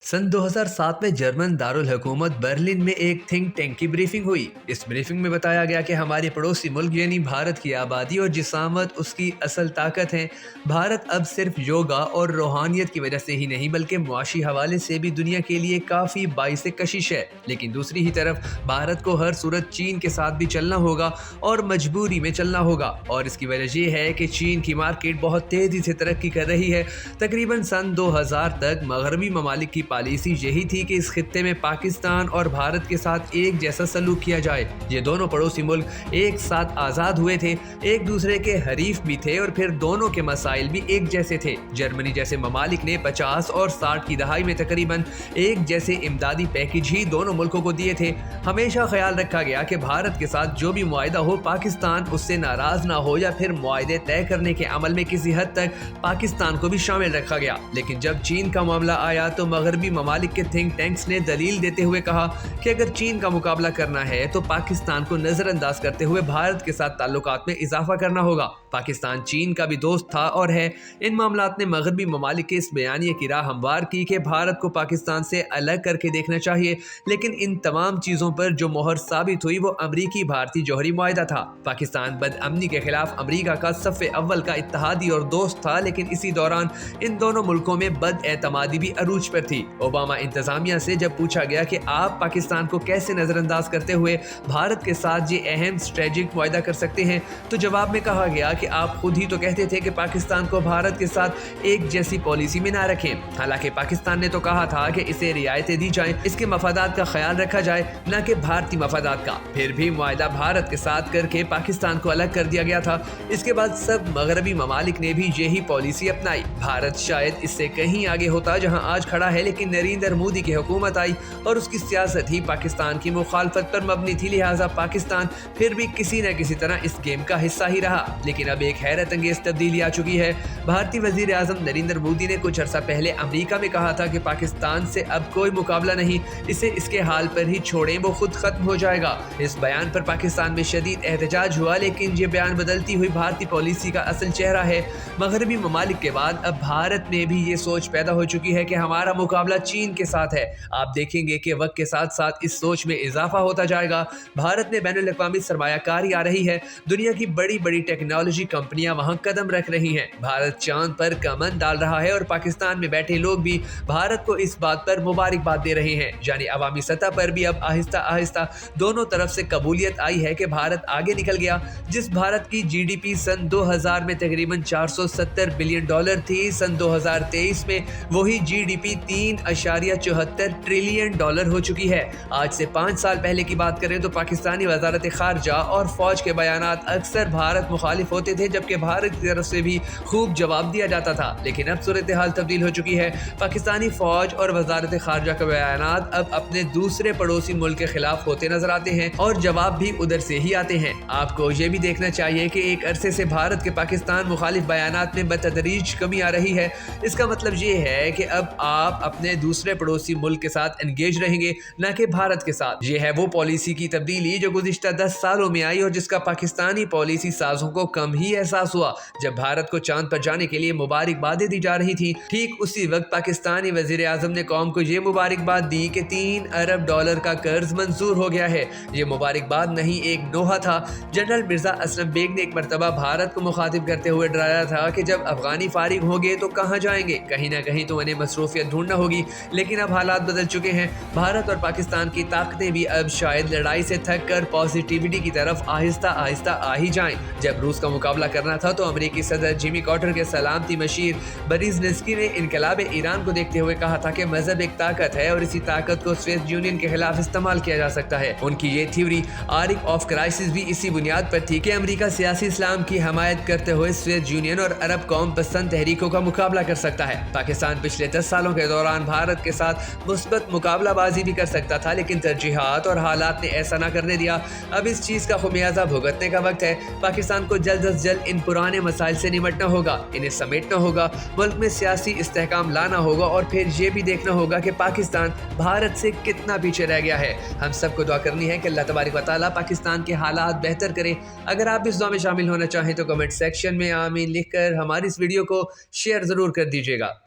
सन 2007 में जर्मन दारुल हुकूमत बर्लिन में एक थिंक टैंक की ब्रीफिंग हुई। इस ब्रीफिंग में बताया गया कि हमारे पड़ोसी मुल्क यानी भारत की आबादी और जिसामत उसकी असल ताकत है। भारत अब सिर्फ योगा और रूहानियत की वजह से ही नहीं बल्कि मुआशी हवाले से भी दुनिया के लिए काफ़ी बाइस कशिश है। लेकिन दूसरी ही तरफ भारत को हर सूरत चीन के साथ भी चलना होगा और मजबूरी में चलना होगा। और इसकी वजह यह है कि चीन की मार्केट बहुत तेज़ी से तरक्की कर रही है। तकरीबन सन 2000 तक मगरबी ममालिक की पॉलिसी यही थी कि इस खित्ते में पाकिस्तान और भारत के साथ एक जैसा सलूक किया जाए। ये दोनों पड़ोसी मुल्क एक साथ आज़ाद हुए थे, एक दूसरे के हरीफ भी थे और फिर दोनों के मसाइल भी एक जैसे थे। जर्मनी जैसे ममालिक ने 50 और 60 की दहाई में तकरीबन एक जैसे इमदादी पैकेज ही दोनों मुल्कों को दिए थे। हमेशा ख्याल रखा गया कि भारत के साथ जो भी मुआहिदा हो पाकिस्तान उससे नाराज ना हो या फिर मुआहिदे तय करने के अमल में किसी हद तक पाकिस्तान को भी शामिल रखा गया। लेकिन जब चीन का मामला आया तो मगरबी ममालिक के थिंक टैंक्स ने दलील देते हुए कहा कि अगर चीन का मुकाबला करना है तो पाकिस्तान को नजरअंदाज करते हुए भारत के साथ ताल्लुकात में इजाफा करना होगा। पाकिस्तान चीन का भी दोस्त था और है। इन मामलात ने मगरबी ममालिक के इस बयानिए की राह हमवार की कि भारत को पाकिस्तान से अलग करके देखना चाहिए। लेकिन इन तमाम चीज़ों पर जो मोहर साबित हुई वो अमरीकी भारतीय जौहरी मुआहिदा था। पाकिस्तान बदअमनी के खिलाफ अमरीका का सफ़े अव्वल का इत्तहादी और दोस्त था, लेकिन इसी दौरान इन दोनों मुल्कों में बदएतमादी भी अरूज पर थी। ओबामा इंतजामिया से जब पूछा गया कि आप पाकिस्तान को कैसे नजरअंदाज करते हुए भारत के साथ ये अहम स्ट्रेटेजिक मुआहिदा कर सकते हैं, तो जवाब में कहा गया कि आप खुद ही तो कहते थे कि पाकिस्तान को भारत के साथ एक जैसी पॉलिसी में ना रखें। हालांकि पाकिस्तान ने तो कहा था कि इसे रियायतें दी जाएं, इसके मफादात का ख्याल रखा जाए, न कि भारतीय मफादात का। फिर भी मुआहिदा भारत के साथ करके पाकिस्तान को अलग कर दिया गया था। इसके बाद सब मगरबी ममालिक ने भी यही पॉलिसी अपनाई। भारत शायद इससे कहीं आगे होता जहां आज खड़ा है, लेकिन नरेंद्र मोदी की हुकूमत आई और उसकी सियासत ही पाकिस्तान की मुखालफत पर मबनी थी। लिहाजा पाकिस्तान फिर भी किसी न किसी तरह इस गेम का हिस्सा ही रहा। लेकिन अब एक हैरत अंगेज तब्दीली आ चुकी है। भारतीय वजीर आजम नरेंद्र मोदी ने कुछ अर्सा पहले अमरीका में कहा था कि पाकिस्तान से अब कोई मुकाबला नहीं, इसे इसके हाल पर ही छोड़ें, वो खुद खत्म हो जाएगा। इस बयान पर पाकिस्तान में शदीद एहतजाज हुआ, लेकिन ये बयान बदलती हुई भारतीय पॉलिसी का असल चेहरा है। मगरबी ममालिक के बाद अब भारत में भी ये सोच पैदा हो चुकी है कि हमारा मुकाबला चीन के साथ है। आप देखेंगे कि वक्त के साथ साथ इस सोच में इजाफा होता जाएगा। भारत में बैनुल अक़वामी सरमायाकारी आ रही है, दुनिया की बड़ी बड़ी टेक्नोलॉजी कंपनियां वहां कदम रख रही हैं। भारत चांद पर कमन डाल रहा है और पाकिस्तान में बैठे लोग भी भारत को इस बात पर मुबारकबाद दे रहे हैं। यानी अवामी सतह पर भी अब आहिस्ता आहिस्ता दोनों तरफ से कबूलियत आई है कि भारत आगे निकल गया। जिस भारत की जीडीपी सन 2000 में तकरीबन 470 बिलियन डॉलर थी, सन 2023 में वही जीडीपी 3.74 ट्रिलियन डॉलर हो चुकी है। आज से 5 साल पहले की बात करें तो पाकिस्तानी वजारत खारजा और फौज के बयानात अक्सर भारत मुखालिफ होते थे, जबकि भारत की तरफ से भी खूब जवाब दिया जाता था। लेकिन अब सूरत हाल तब्दील हो चुकी है। पाकिस्तानी फौज और वजारत खारजा के बयानात अब अपने दूसरे पड़ोसी मुल्क के खिलाफ होते नजर आते हैं और जवाब भी उधर से ही आते हैं। आपको ये भी देखना चाहिए कि एक अरसे से भारत के पाकिस्तान मुखालिफ बयानात में बतदरीज कमी आ रही है। इसका मतलब ये है कि अब आप अपने दूसरे पड़ोसी मुल्क के साथ एंगेज रहेंगे, न कि भारत के साथ। ये है वो पॉलिसी की तब्दीली जो गुज़िश्ता 10 सालों में आई और जिसका पाकिस्तानी पॉलिसी साजों को कम ही एहसास हुआ। जब भारत को चांद पर जाने के लिए मुबारकबादें दी जा रही थी, ठीक उसी वक्त पाकिस्तानी वजीर आजम ने कौम को ये मुबारकबाद दी कि 3 अरब डॉलर का कर्ज मंजूर हो गया है। ये मुबारकबाद नहीं, एक नोहा था। जनरल मिर्जा असलम बेग ने एक मरतबा भारत को मुखातिब करते हुए डराया था कि जब अफगानी फारिग होंगे तो कहाँ जाएंगे, कहीं ना कहीं तो उन्हें मसरूफियत ढूंढना होगी। लेकिन अब हालात बदल चुके हैं। भारत और पाकिस्तान की ताकतें भी अब शायद लड़ाई से थक कर पॉजिटिविटी की तरफ आहिस्ता आहिस्ता आ ही जाएं। जब रूस का मुकाबला करना था तो अमेरिकी सदर जिमी कार्टर के सलामती मशीर बरीज़निस्की ने इनकलाब ईरान को देखते हुए कहा था कि मजहब एक ताकत है और इसी ताकत को सोवियत यूनियन के खिलाफ इस्तेमाल किया जा सकता है। उनकी ये थ्योरी आरिक ऑफ क्राइसिस भी इसी बुनियाद पर थी कि अमेरिका सियासी इस्लाम की हमायत करते हुए सोवियत यूनियन और अरब कौम पसंद तहरीकों का मुकाबला कर सकता है। पाकिस्तान पिछले 10 सालों के दौरान भारत के साथ मुस्बत मुकाबलाबाजी भी कर सकता था, लेकिन तरजीहात और हालात ने ऐसा ना करने दिया। अब इस चीज़ का खुमियाजा भुगतने का वक्त है। पाकिस्तान को जल्द अज जल्द इन पुराने मसाइल से निमटना होगा, इन्हें समेटना होगा, मुल्क में सियासी इस्तेहकाम लाना होगा और फिर ये भी देखना होगा कि पाकिस्तान भारत से कितना पीछे रह गया है। हम सबको दुआ करनी है कि अल्लाह तबारक व तआला पाकिस्तान के हालात बेहतर करे। अगर आप इस दुआ में शामिल होना चाहें तो कमेंट सेक्शन में आमीन लिखकर हमारी इस वीडियो को शेयर ज़रूर कर दीजिएगा।